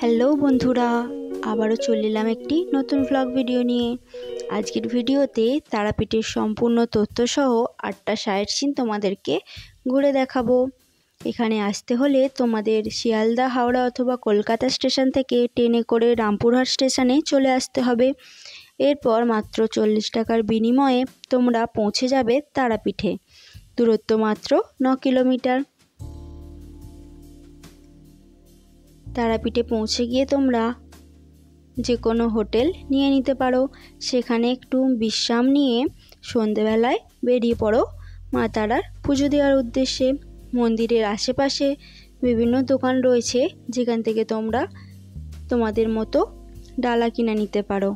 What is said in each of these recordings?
Hello বন্ধুরা, আবারও চলে এলাম একটি নতুন ব্লগ ভিডিও নিয়ে। আজকের ভিডিওতে তারাপীঠের সম্পূর্ণ তথ্যসহ 8টা সাইট সিন তোমাদেরকে ঘুরে দেখাবো। এখানে আসতে হলে তোমাদের শিয়ালদা, হাওড়া অথবা কলকাতা স্টেশন থেকে ট্রেনে করে রামপুরহাট স্টেশনে চলে আসতে হবে। এরপর মাত্র 40 টাকার বিনিময়ে তোমরা পৌঁছে যাবে তারাপীঠে। দূরত্ব মাত্র 9 কিলোমিটার। তারাপীঠে পৌঁছে গিয়ে তোমরা যে কোনো হোটেল নিয়ে নিতে পারো। সেখানে একটু বিশ্রাম নিয়ে সন্ধেবেলায় বেরিয়ে পড়ো মা তারার পুজো দেওয়ার উদ্দেশ্যে। মন্দিরের আশেপাশে বিভিন্ন দোকান রয়েছে, যেখান থেকে তোমরা তোমাদের মতো ডালা কিনে নিতে পারো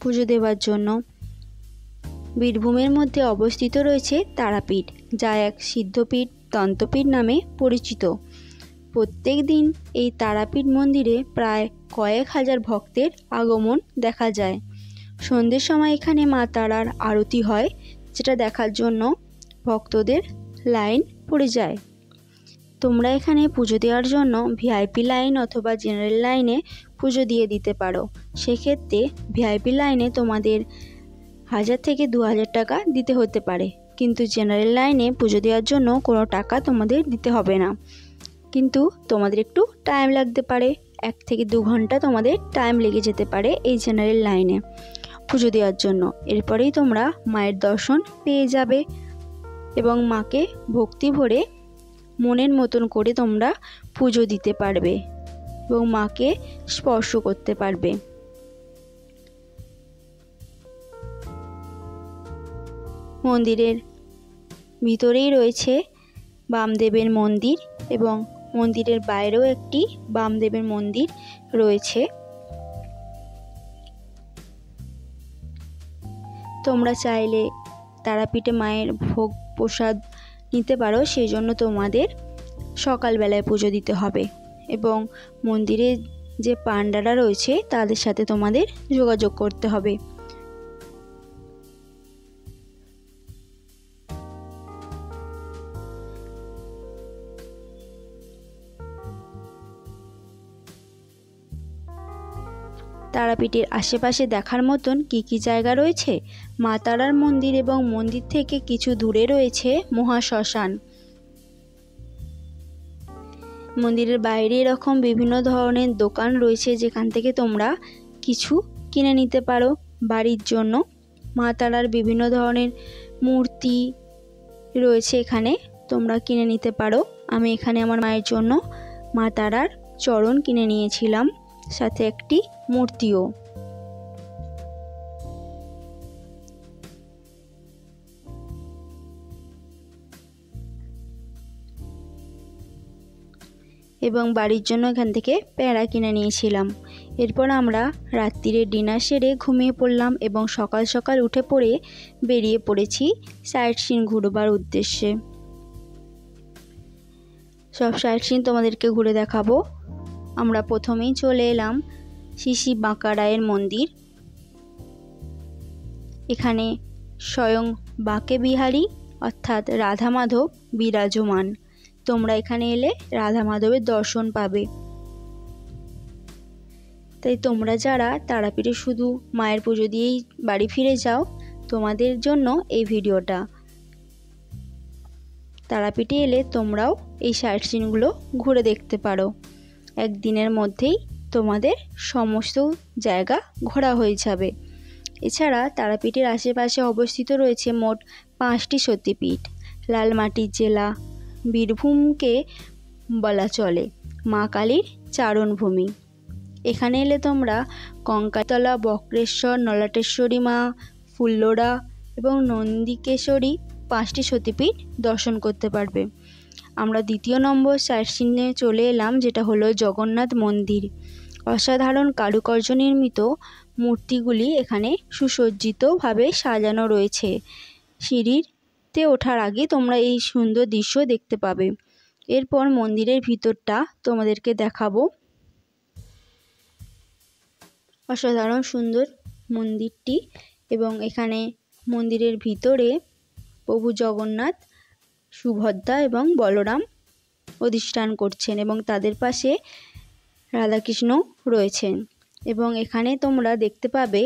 পুজো দেওয়ার জন্য। বীরভূমের মধ্যে অবস্থিত রয়েছে তারাপীঠ, যা এক সিদ্ধপীঠ দন্তপীঠ নামে পরিচিত। প্রত্যেক দিন এই তারাপীঠ মন্দিরে প্রায় কয়েক হাজার ভক্তের আগমন দেখা যায়। সন্ধ্যের সময় এখানে মা তারার আরতি হয়, যেটা দেখার জন্য ভক্তদের লাইন পড়ে যায়। তোমরা এখানে পুজো দেওয়ার জন্য ভিআইপি লাইন অথবা জেনারেল লাইনে পুজো দিয়ে দিতে পারো। সেক্ষেত্রে ভিআইপি লাইনে তোমাদের 1000 থেকে 2000 টাকা দিতে হতে পারে, কিন্তু জেনারেল লাইনে পুজো দেওয়ার জন্য কোনো টাকা তোমাদের দিতে হবে না। কিন্তু তোমাদের একটু টাইম লাগতে পারে, 1 থেকে 2 ঘন্টা তোমাদের টাইম লেগে যেতে পারে এই জেনারেল লাইনে পুজো দেওয়ার জন্য। এরপরেই তোমরা মায়ের দর্শন পেয়ে যাবে এবং মাকে ভক্তি ভরে মনের মতন করে তোমরা পুজো দিতে পারবে এবং মাকে স্পর্শ করতে পারবে। মন্দিরের ভিতরেই রয়েছে বামদেবের মন্দির এবং মন্দিরের বাইরেও একটি বামদেবের মন্দির রয়েছে। তোমরা চাইলে তারাপীঠে মায়ের ভোগ প্রসাদ নিতে পারো, সেই জন্য তোমাদের সকালবেলায় পুজো দিতে হবে এবং মন্দিরে যে পান্ডারা রয়েছে তাদের সাথে তোমাদের যোগাযোগ করতে হবে। তারাপীঠের আশেপাশে দেখার মতন কি জায়গা রয়েছে? মা তারার মন্দির এবং মন্দির থেকে কিছু দূরে রয়েছে মহাশ্মশান। মন্দিরের বাইরে এরকম বিভিন্ন ধরনের দোকান রয়েছে, যেখান থেকে তোমরা কিছু কিনে নিতে পারো বাড়ির জন্য। মা তারার বিভিন্ন ধরনের মূর্তি রয়েছে, এখানে তোমরা কিনে নিতে পারো। আমি এখানে আমার মায়ের জন্য মা তারার চরণ কিনে নিয়েছিলাম, সাথে একটি মূর্তিও। এবং বাড়ির জন্য এখান থেকে প্যাঁড়া কিনে নিয়েছিলাম। এরপর আমরা রাত্রিরে ডিনার সেরে ঘুমিয়ে পড়লাম এবং সকাল সকাল উঠে পড়ে বেরিয়ে পড়েছি সাইট সিন ঘুরবার উদ্দেশ্যে। সব সাইট সিন তোমাদেরকে ঘুরে দেখাবো। আমরা প্রথমেই চলে এলাম শিশি বাঁকা রায়ের মন্দির। এখানে স্বয়ং বাঁকে বিহারী অর্থাৎ রাধা মাধব বিরাজমান। তোমরা এখানে এলে রাধা মাধবের দর্শন পাবে। তাই তোমরা যারা তারাপীঠে শুধু মায়ের পুজো দিয়েই বাড়ি ফিরে যাও, তোমাদের জন্য এই ভিডিওটা। তারাপীঠে এলে তোমরাও এই সাইট সিনগুলো ঘুরে দেখতে পারো। একদিনের মধ্যেই তোমাদের সমস্ত জায়গা ঘোরা হয়ে যাবে। এছাড়া তারাপীঠের আশেপাশে অবস্থিত রয়েছে মোট 5টি সতীপীঠ। লালমাটির জেলা বীরভূমকে বলা চলে মা কালীর চারণভূমি। এখানে এলে তোমরা কঙ্কালতলা, বক্রেশ্বর, নলাটেশ্বরী মা, ফুল্লরা এবং নন্দিকেশ্বরী 5টি সতীপীঠ দর্শন করতে পারবে। আমরা 2 নম্বর সাইট সিনে চলে এলাম, যেটা হলো জগন্নাথ মন্দির। অসাধারণ কারুকার্য নির্মিত মূর্তিগুলি এখানে সুসজ্জিতভাবে সাজানো রয়েছে। সিঁড়িতে ওঠার আগে তোমরা এই সুন্দর দৃশ্য দেখতে পাবে। এরপর মন্দিরের ভিতরটা তোমাদেরকে দেখাবো। অসাধারণ সুন্দর মন্দিরটি এবং এখানে মন্দিরের ভিতরে প্রভু জগন্নাথ, সুভদ্রা এবং বলরাম অধিষ্ঠান করছেন এবং তাদের পাশে রাধাকৃষ্ণ রয়েছেন। এবং এখানে তোমরা দেখতে পাবে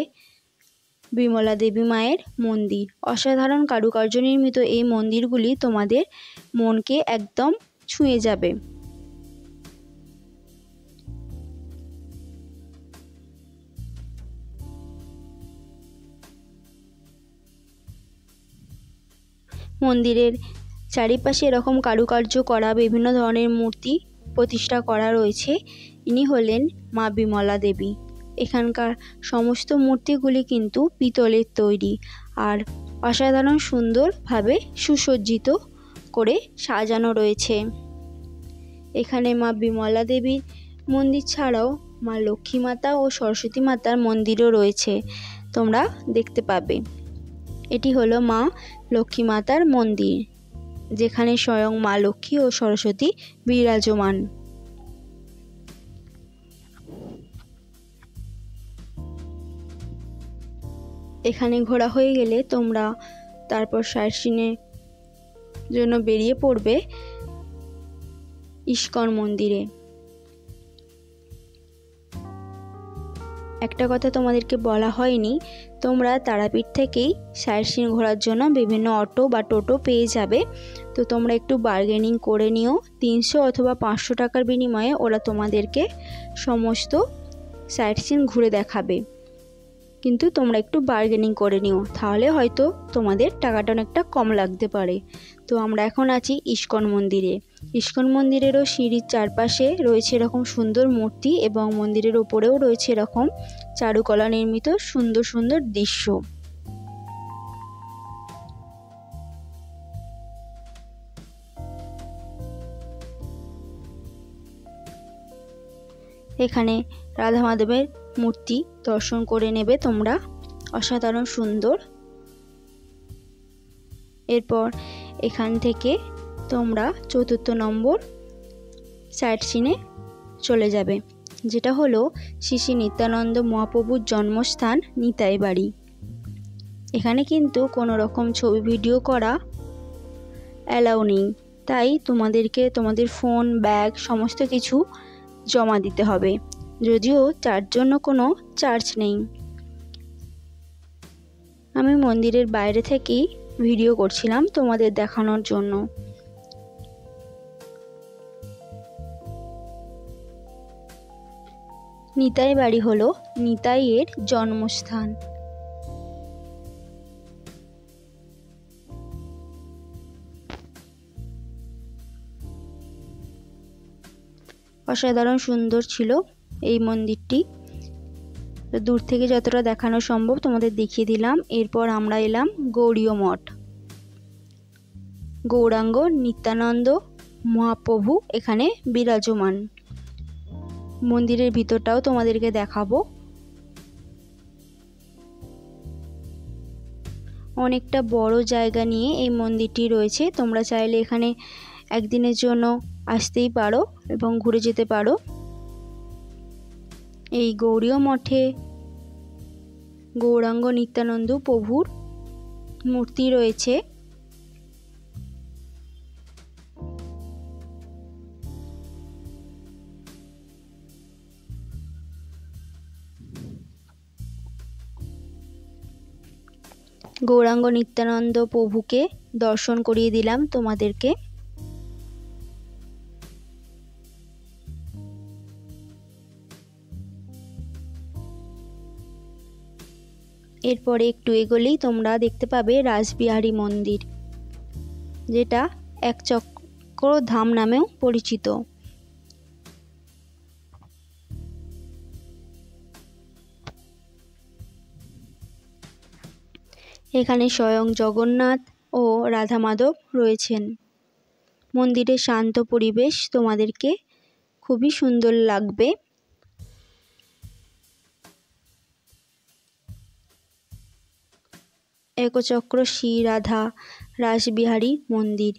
বিমলা দেবী মায়ের মন্দির। অসাধারণ কারুকার্য নির্মিত এই মন্দিরগুলি তোমাদের মনকে একদম ছুঁয়ে যাবে। মন্দিরের চারিপাশে এরকম কারুকার্য করা বিভিন্ন ধরনের মূর্তি প্রতিষ্ঠা করা রয়েছে। ইনি হলেন মা বিমলা দেবী। এখানকার সমস্ত মূর্তিগুলি কিন্তু পিতলের তৈরি আর অসাধারণ সুন্দরভাবে সুসজ্জিত করে সাজানো রয়েছে। এখানে মা বিমলা দেবীর মন্দির ছাড়াও মা লক্ষ্মী মাতা ও সরস্বতী মাতার মন্দিরও রয়েছে, তোমরা দেখতে পাবে। এটি হলো মা লক্ষ্মী মাতার মন্দির, যেখানে স্বয়ং মা লক্ষ্মী ও সরস্বতী বিরাজমান। এখানে ঘোরা হয়ে গেলে তোমরা তারপর সাইট সিনের জন্য বেরিয়ে পড়বে ইস্কন মন্দিরে। একটা কথা তোমাদেরকে বলা হয়নি, তোমরা তারাপীঠ থেকেই সাইট সিন ঘোরার জন্য বিভিন্ন অটো বা টোটো পেয়ে যাবে। তো তোমরা একটু বার্গেনিং করে নিও। 300 অথবা 500 টাকার বিনিময়ে ওরা তোমাদেরকে সমস্ত সাইট সিন ঘুরে দেখাবে, কিন্তু তোমরা একটু বার্গেনিং করে নিও, তাহলে হয়তো তোমাদের টাকাটা অনেকটা কম লাগতে পারে। তো আমরা এখন আছি ইস্কন মন্দিরে। ইস্কন মন্দিরেরও সিঁড়ির চারপাশে রয়েছে এরকম সুন্দর মূর্তি এবং মন্দিরের ওপরেও রয়েছে এরকম চারুকলা নির্মিত সুন্দর সুন্দর দৃশ্য। এখানে রাধা মাধবের মূর্তি দর্শন করে নেবে তোমরা, অসাধারণ সুন্দর। এরপর এখান থেকে তোমরা 4 নম্বর সাইট সিনে চলে যাবে, যেটা হলো শ্রী শ্রী নিত্যানন্দ মহাপ্রভুর জন্মস্থান নিতাই বাড়ি। এখানে কিন্তু কোনো রকম ছবি ভিডিও করা অ্যালাউ নেই, তাই তোমাদেরকে তোমাদের ফোন, ব্যাগ সমস্ত কিছু জমা দিতে হবে, যদিও তার জন্য কোনো চার্জ নেই। আমি মন্দিরের বাইরে থেকেই ভিডিও করছিলাম তোমাদের দেখানোর জন্য। নিতাই বাড়ি হলো নিতাইয়ের জন্মস্থান। অসাধারণ সুন্দর ছিল এই মন্দিরটি। দূর থেকে যতটা দেখানো সম্ভব তোমাদের দেখিয়ে দিলাম। এরপর আমরা এলাম গৌড়ীয় মঠ। গৌরাঙ্গ নিত্যানন্দ মহাপ্রভু এখানে বিরাজমান। মন্দিরের ভিতরটাও তোমাদেরকে দেখাবো। অনেকটা বড় জায়গা নিয়ে এই মন্দিরটি রয়েছে। তোমরা চাইলে এখানে একদিনের জন্য আসতেই পারো এবং ঘুরে যেতে পারো। এই গৌড়ীয় মঠে গৌরাঙ্গ নিত্যানন্দ প্রভুর মূর্তি রয়েছে। গৌরাঙ্গ নিত্যানন্দ প্রভুকে দর্শন করিয়ে দিলাম তোমাদেরকে। এরপরে একটু এগোলেই তোমরা দেখতে পাবে রাসবিহারী মন্দির, যেটা একচক্র ধাম নামেও পরিচিত। এখানে স্বয়ং জগন্নাথ ও রাধা মাধব রয়েছেন। মন্দিরের শান্ত পরিবেশ তোমাদেরকে খুবই সুন্দর লাগবে। একচক্র শ্রী রাধা রাসবিহারী মন্দির।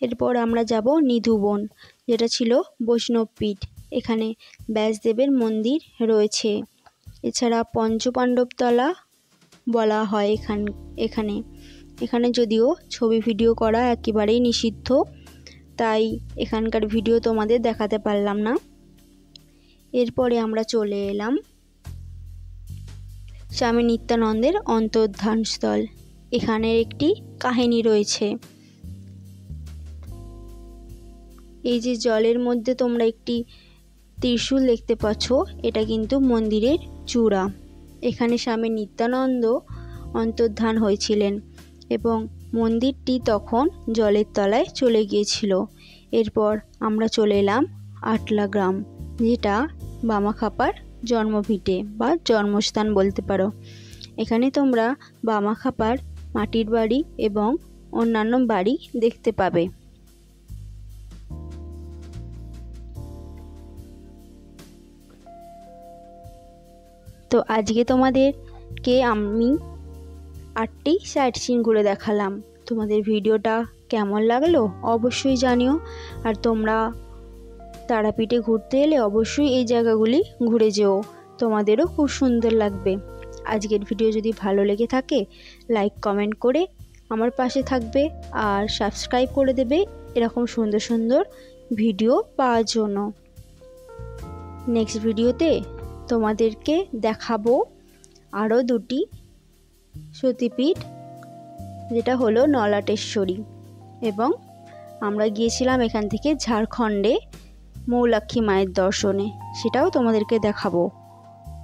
এরপর আমরা যাব নিধুবন, যেটা ছিল বৈষ্ণবপীঠ। এখানে ব্যাসদেবের মন্দির রয়েছে। এছাড়া পঞ্চপাণ্ডবতলা বলা হয় এখানে। এখানে যদিও ছবি ভিডিও করা একেবারেই নিষিদ্ধ, তাই এখানকার ভিডিও তোমাদের দেখাতে পারলাম না। এরপরে আমরা চলে এলাম স্বামী নিত্যানন্দের অন্তর্ধানস্থল। এখানের একটি কাহিনী রয়েছে। এই যে জলের মধ্যে তোমরা একটি ত্রিশূল দেখতে পাচ্ছ, এটা কিন্তু মন্দিরের চূড়া। এখানে স্বামী নিত্যানন্দ অন্তর্ধান হয়েছিলেন এবং মন্দিরটি তখন জলের তলায় চলে গিয়েছিল। এরপর আমরা চলে এলাম আটলা গ্রাম, যেটা বামাখ্যাপার জন্মভিটে বা জন্মস্থান বলতে পারো। এখানে তোমরা বামাখ্যাপার মাটির বাড়ি এবং অন্যান্য বাড়ি দেখতে পাবে। তো আজকে তোমাদেরকে আমি 8টি সাইট সিন ঘুরে দেখালাম। তোমাদের ভিডিওটা কেমন লাগলো অবশ্যই জানিও। আর তোমরা তারাপীঠে ঘুরতে এলে অবশ্যই এই জায়গাগুলি ঘুরে যেও, তোমাদেরও খুব সুন্দর লাগবে। আজকের ভিডিও যদি ভালো লেগে থাকে লাইক কমেন্ট করে আমার পাশে থাকবে আর সাবস্ক্রাইব করে দেবে এরকম সুন্দর সুন্দর ভিডিও পাওয়ার জন্য। নেক্সট ভিডিওতে তোমাদেরকে দেখাবো আরও 2টি সতীপীঠ, যেটা হলো নলাটেশ্বরী, এবং আমরা গিয়েছিলাম এখান থেকে ঝাড়খণ্ডে মৌলাক্ষী মায়ের দর্শনে, সেটাও তোমাদেরকে দেখাবো।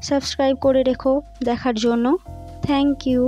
সাবস্ক্রাইব করে রেখো দেখার জন্য। Thank you.